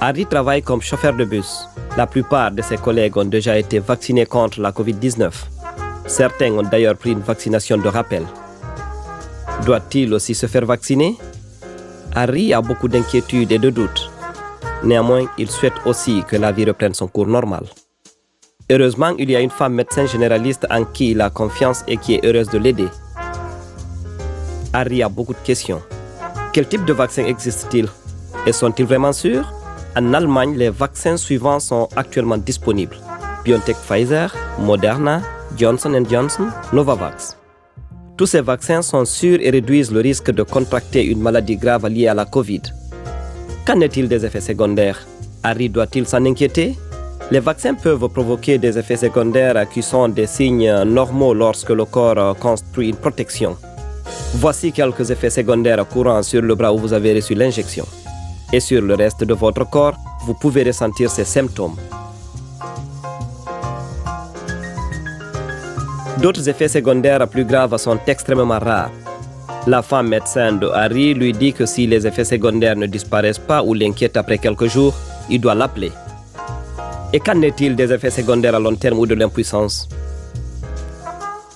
Harry travaille comme chauffeur de bus. La plupart de ses collègues ont déjà été vaccinés contre la Covid-19. Certains ont d'ailleurs pris une vaccination de rappel. Doit-il aussi se faire vacciner? Harry a beaucoup d'inquiétudes et de doutes. Néanmoins, il souhaite aussi que la vie reprenne son cours normal. Heureusement, il y a une femme médecin généraliste en qui il a confiance et qui est heureuse de l'aider. Harry a beaucoup de questions. Quel type de vaccin existe-t-il? Et sont-ils vraiment sûrs? En Allemagne, les vaccins suivants sont actuellement disponibles. BioNTech Pfizer, Moderna, Johnson & Johnson, Novavax. Tous ces vaccins sont sûrs et réduisent le risque de contracter une maladie grave liée à la Covid. Qu'en est-il des effets secondaires? Harry doit-il s'en inquiéter? Les vaccins peuvent provoquer des effets secondaires qui sont des signes normaux lorsque le corps construit une protection. Voici quelques effets secondaires courants sur le bras où vous avez reçu l'injection. Et sur le reste de votre corps, vous pouvez ressentir ces symptômes. D'autres effets secondaires plus graves sont extrêmement rares. La femme médecin de Harry lui dit que si les effets secondaires ne disparaissent pas ou l'inquiètent après quelques jours, il doit l'appeler. Et qu'en est-il des effets secondaires à long terme ou de l'impuissance?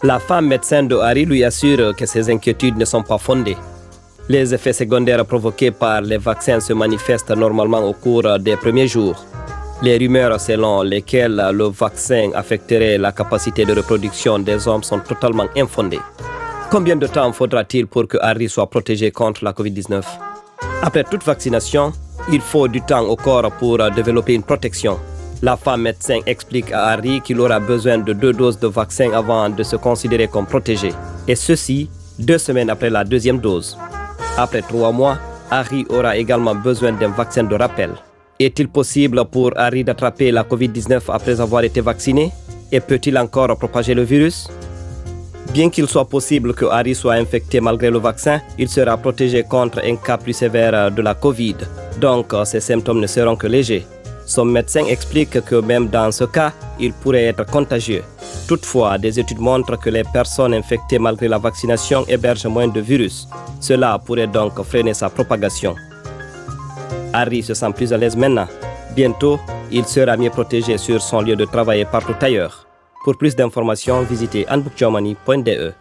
La femme médecin de Harry lui assure que ses inquiétudes ne sont pas fondées. Les effets secondaires provoqués par les vaccins se manifestent normalement au cours des premiers jours. Les rumeurs selon lesquelles le vaccin affecterait la capacité de reproduction des hommes sont totalement infondées. Combien de temps faudra-t-il pour que Harry soit protégé contre la Covid-19? Après toute vaccination, il faut du temps au corps pour développer une protection. La femme médecin explique à Harry qu'il aura besoin de 2 doses de vaccin avant de se considérer comme protégé. Et ceci, 2 semaines après la 2e dose. Après 3 mois, Harry aura également besoin d'un vaccin de rappel. Est-il possible pour Harry d'attraper la Covid-19 après avoir été vacciné? Et peut-il encore propager le virus? Bien qu'il soit possible que Harry soit infecté malgré le vaccin, il sera protégé contre un cas plus sévère de la Covid. Donc, ses symptômes ne seront que légers. Son médecin explique que même dans ce cas, il pourrait être contagieux. Toutefois, des études montrent que les personnes infectées malgré la vaccination hébergent moins de virus. Cela pourrait donc freiner sa propagation. Harry se sent plus à l'aise maintenant. Bientôt, il sera mieux protégé sur son lieu de travail et partout ailleurs. Pour plus d'informations, visitez handbookgermany.de.